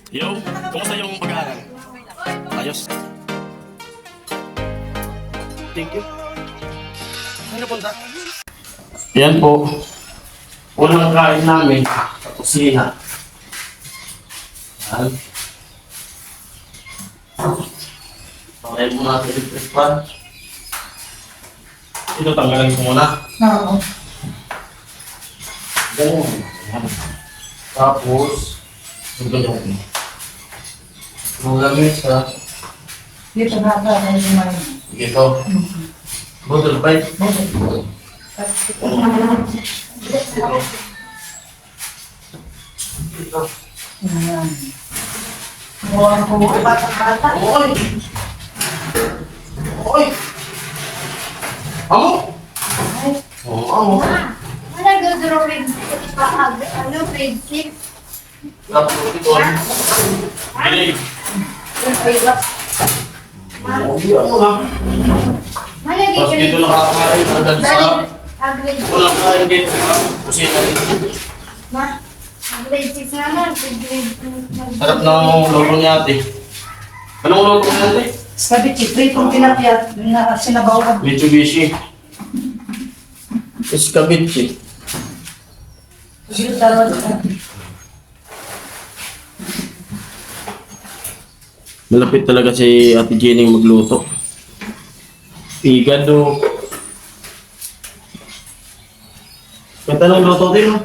Yo, kumusta yung pag-aaral? Ayos. Thank you. Saan na punta? Yan po. Unang kain namin sa kusina. Yan. Pakain mo natin yung electric fan. Ito tanggalin ko muna. Oo. Ganyan. Yan. Tapos, ito yung mga lamig sa Dito na ba na yung mga ito. Budol pa ito. Ayan. Buwan ko mga bata-bata. Oy! Oy! Amo! Ay, Oo, amo. Wala gagawin ano, grade 6. Tapos ito. Bilig. ay, wala. Hindi ano nga. Malagi Tapos dito nakakain agad sa grade 6. walang kain dito sa kusina dito. Ma, grade 6 naman. Grade 2. Sarap ng luto niya ate. Anong luto niya ate? Sabi, pritong tilapia na sinabaw ka. Mitsubishi. Escabeche. Dito dalawa ka. Malapit talaga si Ate Jenny magluto. Igado. Kaya tanong luto din mo.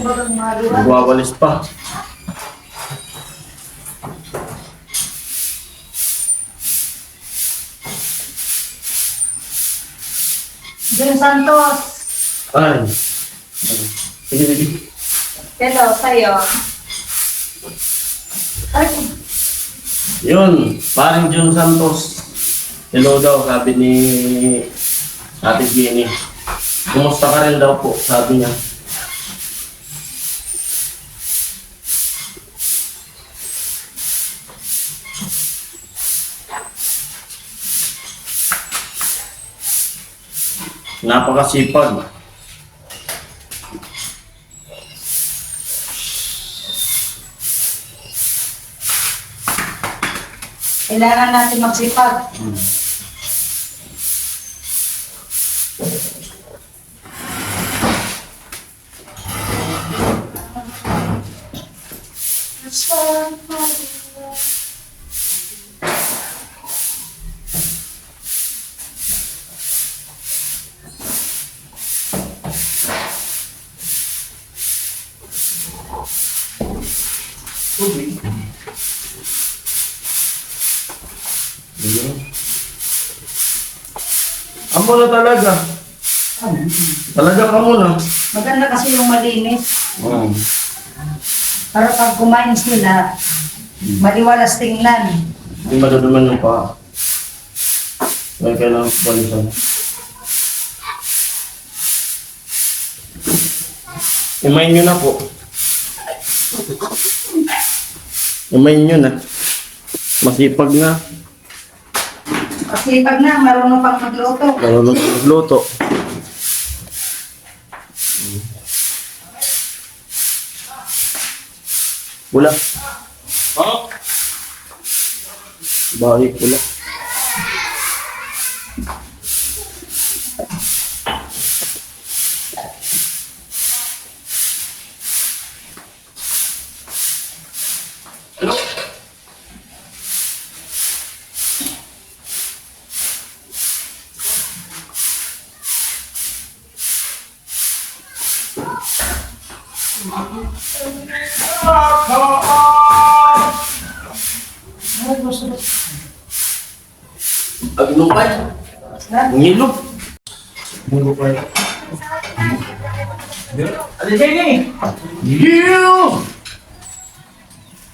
Bagang maluwa. Nagwawalis pa. Jun Santos. Ay. Sige, sige. Hello, sa'yo. Ay, Yun, parang Jun Santos. Hello daw, sabi ni Ate Jenny. Kumusta ka rin daw po, sabi niya. Napakasipag. kailangan natin magsipag. Amo na talaga. Talaga ka muna. Maganda kasi yung malinis. Oh. Para pag kumain sila, maliwalas tingnan. Hindi madaduman yung paa. Kaya kailangan balisan. Imayin nyo na po. Imayin nyo na. Masipag na. Kasi pag na, marunong pang magluto. Marunong na magluto. Pula. Oh. Bahay pula. Ano? Ay, gusto ko. Aglupay. Ngilop. Ngilupay. Ate Jenny! You!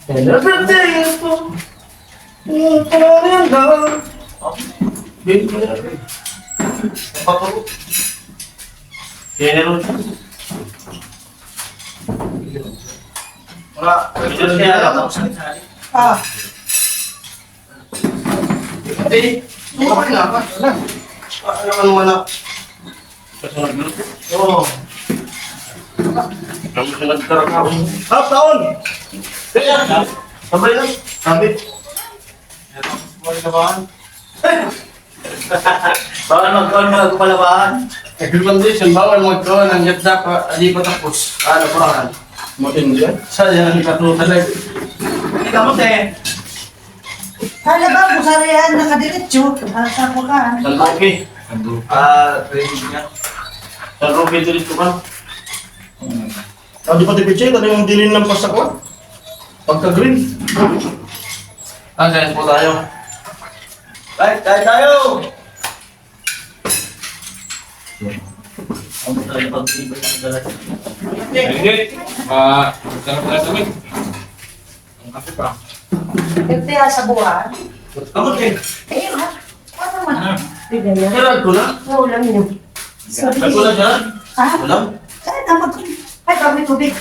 And everything is for you falling down. Baby, papatulog. Kaya naman. Wala. Ito siya. Ah, Pati, okay na ka. Ano wala? Kasunod mo? Oo. Kasunod ka rin ako. Taon! Kaya, sabay lang. Sabi. Sabay na ba? Bawal magkaon mga kupalabahan. Recommendation, bawal magkaon ang yatda pa, hindi pa tapos. Ano pa? Matindi yan? Saan yan ang ikatutan na? Hindi ka mo, te. Hala ba, busarihan, nakadiretso. Sa ko ka. San Roque. Training niya. San Roque dito ka. Di pa tipichay, ano yung dilin ng pasakot? Pagka-green. Kain po tayo. Kain tayo! Ano tayo pag-ibig ang dalat? Hindi. Sarap na sa amin. Ang kape pa. Nagtiya sa buwan. Kamu, te. Eh, ha? Ano naman? Bigyan niya. Kailan ko na? Ulam niyo. Sorry. Ay, kulang dyan? Ha? Ulam? Saan na mag... Ay, kami tubig.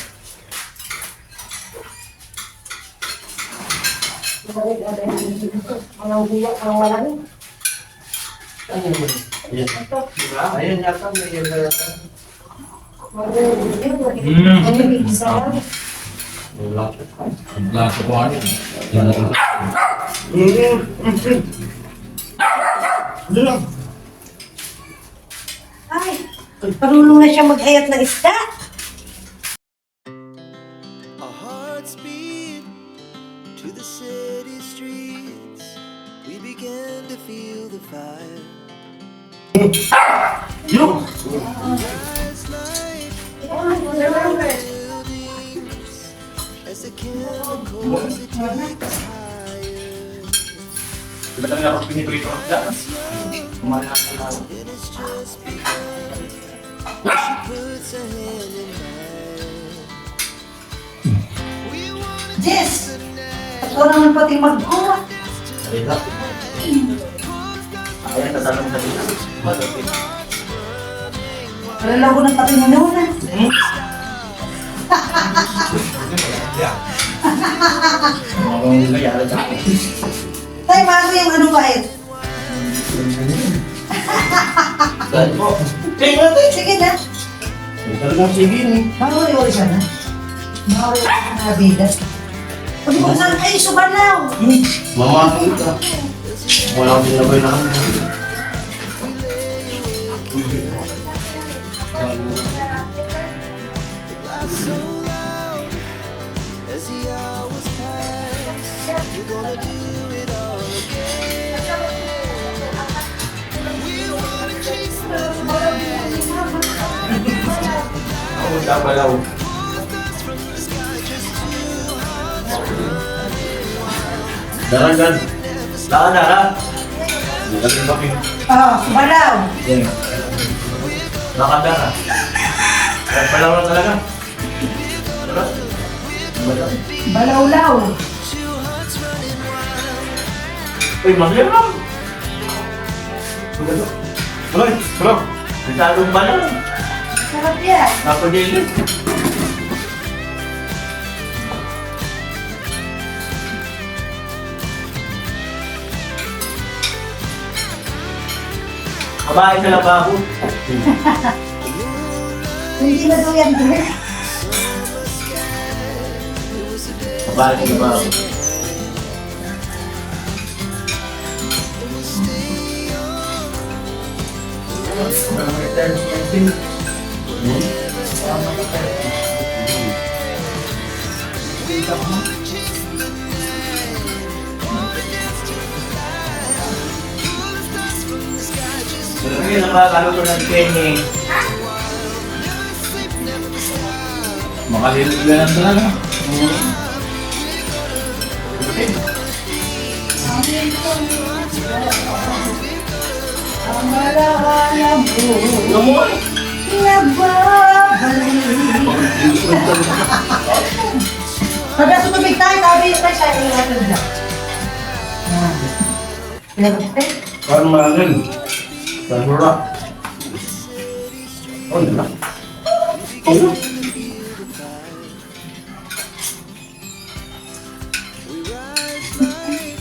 Walang biyak, walang walang. Yes. Ayun yata, may yun na yata. Lahat ko ano. Hindi lang. Ay, parulong na siya maghayat ng isda. Our hearts beat to the city streets. We began to feel the fire. Yung! Rise like buildings as the chemicals they take us higher. Diba talaga ako pinipirito ang isda? Kumain ako na. And it's just begun. She puts her hand in mine. We wanna Jess! Ako naman pati mag-uwa. Salita. Ayan, tatanong sa dito. Malapit. Alala ko ng pati mo na. Mga nangyayari sa akin. Tay, bago yung ano ba eh? Dahil po. Sige na. Talagang sige ni. Mahuli-huli siya na. Mahuli-huli siya na bida. Pag mo saan ay subalaw. Mamatong ka. Walang sinabay na kami. so loud as the hours pass. We're gonna do it all again. We wanna chase the Ako sabalaw. stars from the sky, just two hearts Daragan. Dara. Daragan ba kayo? Oh, subalaw. Nakadara. Palaw na talaga. Balawlaw. Uy, magyan lang. Uy, bro. Nagsalong balaw. Sarap yan. Napagilid. Kabahay sa lababo. Hindi na daw yan. Kabahay sa lababo. Sige, nakakaluto ng Kenny. Makalilog na lang talaga. Ang malawalang po. Gamoy! Nagbabalik. Sabi sa tubig tayo, sabi tayo sa iwanan na. Pinagpapit? Parang magal. Sarura. Oh, diba? We rise like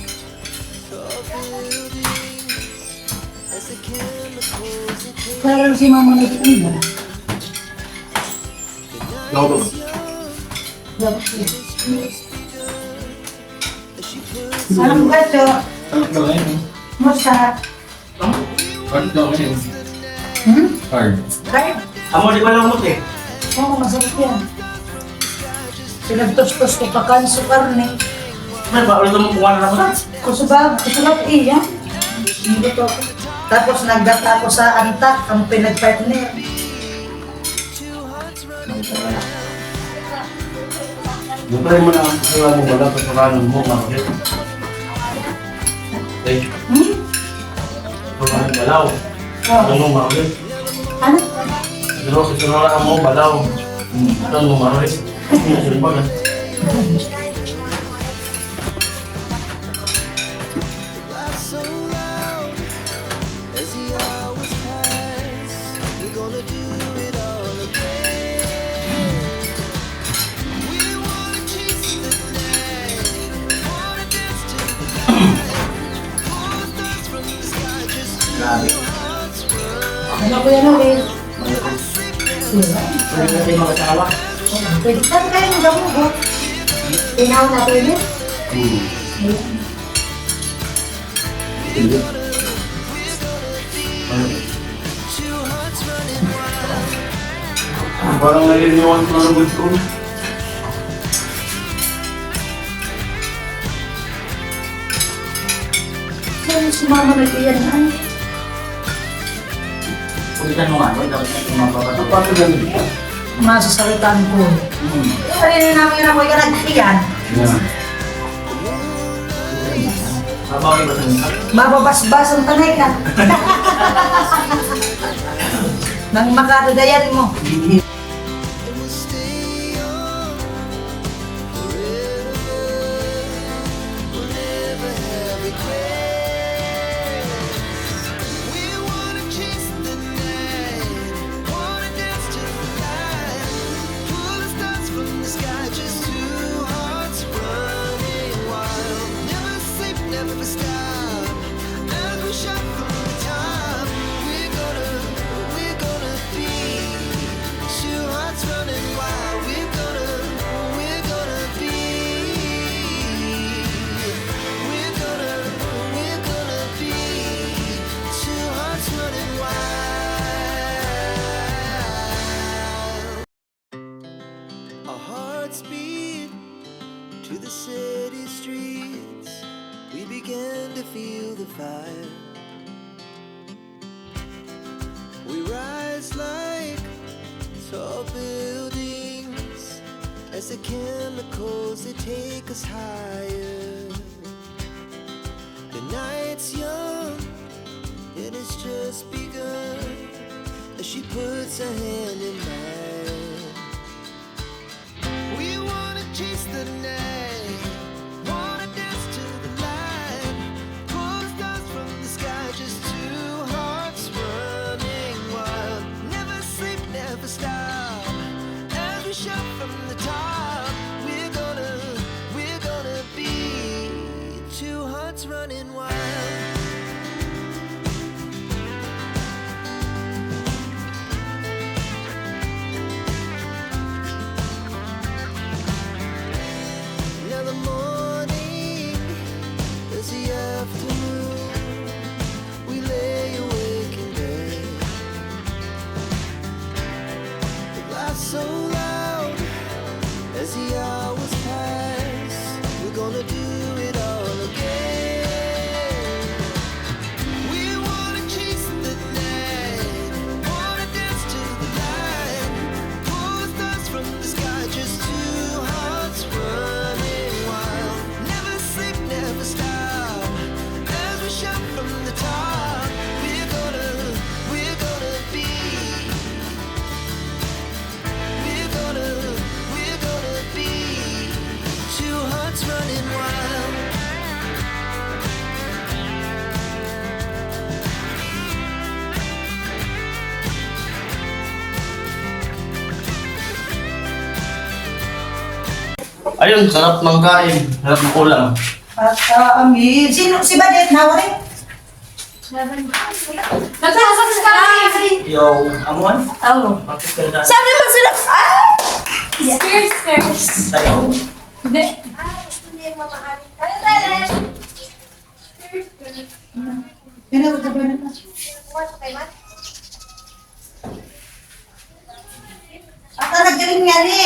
tall buildings Kaya lang si mama na ito na. Nauto. Anong gato? Card daw ngayon. Musta? Card daw ngayon. Hmm? Card. Kaya? Amo di pa lang mo eh. Oo, masarap yan. Pinagtos-tos ko pa kanso karne. May ba ulit mo kuha na naman? Kusubag, kusubag iya. Hindi to. Tapos nagdata ako sa antak, ang pinag-partner. Bukay mo na ang kasalanan mo wala kasalanan mo bakit? Eh, Hmm? kasalanan balaw. Oh. Ano mo bakit? Ano? Pero kasalanan mo balaw. Ano mo bakit? Ano sila ba? So loud as the hours pass, we're gonna do it all again. We wanna chase the night, wanna dance to the light, pull the stars from the sky, just two hearts run. Ano ko yan ulit? Sila. Pwede ka din makasama? Pwede saan kayo ng gamot ko? Tinaw na pwede? Parang naliliwan ko na ng ko. Kaya si mama na ito yan ay. Kulitan mo nga, dapat na tumapapata. Paano ganun? Masasalitan ko. Kaya na namin na mo yung nag-iyan. Habang iba sa nila. Mababas-bas ang tanay ka. Nang makadadayan mo. And we'll stay young forever. We'll never have regrets. We wanna chase the night, wanna dance to the light, pull the stars from the sky, just two hearts running wild. Never sleep, never stop. As we shout from the top, we're gonna be two hearts running wild. We're gonna be. We're gonna be two hearts running wild. Our hearts beat to the city streets. We began to feel the fire. We rise like tall buildings as the chemicals they take us higher. The night's young and it's just begun as she puts her hand in mine. We wanna chase the night, wanna dance to the light, pull the stars from the sky, just two hearts running wild. Never sleep, never stop. As we shout from the top, we're gonna be two hearts running wild. Now the morning is the afternoon. We lay awake in bed. The laughs so loud as the hours pass. We're gonna do it all again. We wanna chase the night, wanna dance to the light, pull the stars from the sky, just two hearts running wild. Never sleep, never stop. As we shout from the top, we're gonna be. We're gonna be two hearts running wild. Ayun, sarap ng kain. Sarap ng ulam. At amin. Sino? Si Badet na rin? Nagsasakas ka rin. Yo, amuan? Oo. Bakit ka na? Sabi mo sila, Skirts. Sayaw. Hindi. Yan ako sabi na. At nagaling nga ni.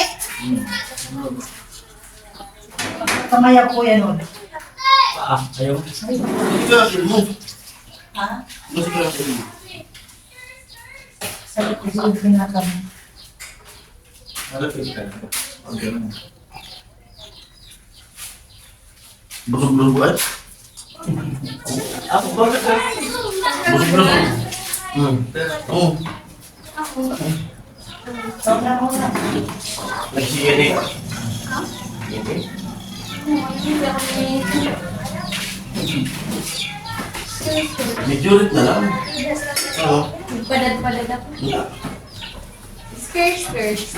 Kamaya ko yan nun. Ayaw. Sige mo. Ha? Sige mo. Sabi ko sa ibig na kami. Busog-busog ba? Ako, bakit ka? Busog-busog. Oo. So, na ako na. Nagsiyari. Medyo rin na lang. Oo. Padad ako. Skirts.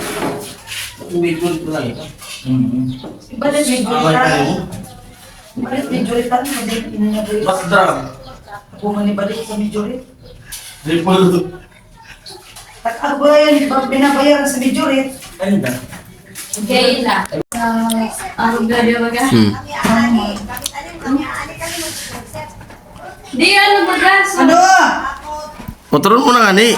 Medyo rin na lang ito. Balit may Amay ka juritan. mo. Balit may juritan. Hindi niya juritan. Mas drum. Ako man ni balik sa may jurit. Triple. Ako yan, binabayaran sa may jurit. Ayun na. Kayla. Ang gado baga. Di ano baga. Ano? Motoron mo na nga ni.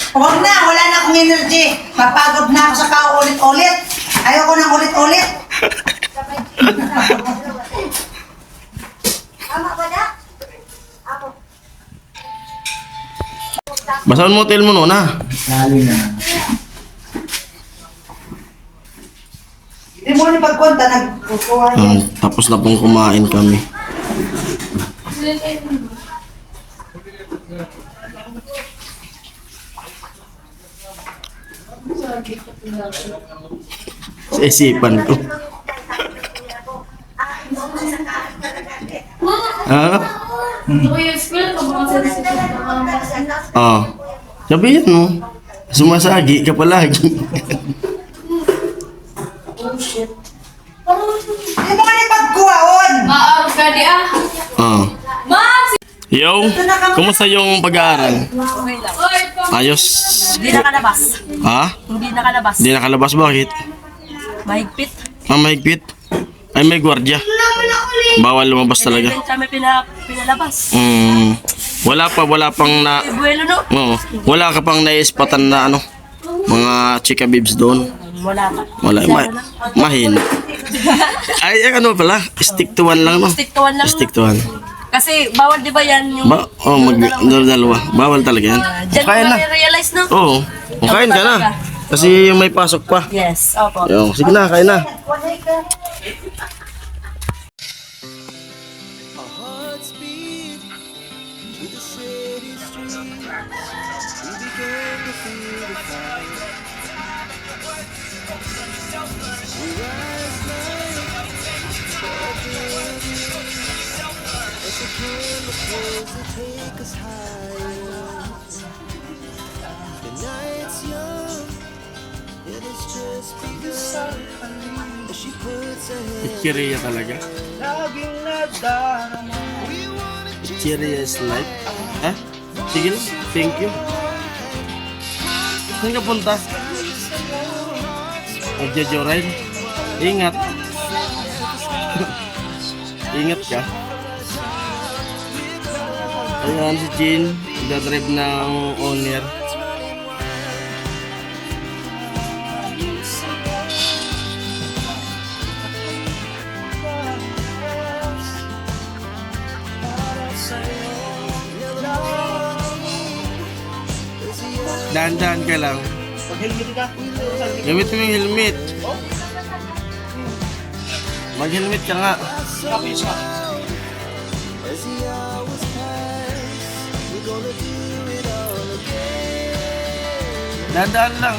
Huwag na, wala na akong energy. Mapagod na ako sa kaulit-ulit. Ayoko nang ulit-ulit. Basahan mo hotel mo no na. Lali na. Hindi mo ni pagkunta, nagkukuha niya. Tapos na pong kumain kami. Sa isipan ko. Ha? Ito yung school ko mga Ah. Sabi yan no. Sumasagi ka palagi. Hindi mo ni pagkuhaon. Maarap ka di ah. Ah. Mas! Yo, kumusta yung pag-aaral? Oy, Ayos. Hindi nakalabas. Ha? Hindi nakalabas. Hindi nakalabas, bakit? Mahigpit. Mahigpit. Ay, may gwardiya. Bawal lumabas talaga. Hindi kami pinalabas. Wala pang na... Buwelo no? Oo. Wala ka pang naispatan na ano, mga chika bibs doon. Wala pa. Wala. Mahin. Ay, ano pala? Stick to one lang, no? Stick to one lang. Stick to one. Kasi bawal di ba yan yung... Dalawa. Bawal talaga yan. Diyan Kain ko na. realize no? Oo. Kain ka na. Kasi may pasok pa. Yes, opo. Yo, sige na, kain na. Our hearts beat to the city streets. We began to feel the fire. We rise like as the chemicals that take us higher. The night's young, it is just begun. As she puts her head. Ichiriya talaga. Ichiriya is life. Ha? Sige lang. Thank you. Saan ka punta? Magja-joyride? Ingat. Ingat ka. Ayan si Jean. Nagdadrive ng owner. Dahan-dahan ka lang. Pag-helmet ka. Gamit mo yung helmet. Mag-helmet ka nga. As the hours pass, we're gonna do it all again. Dahan-dahan lang.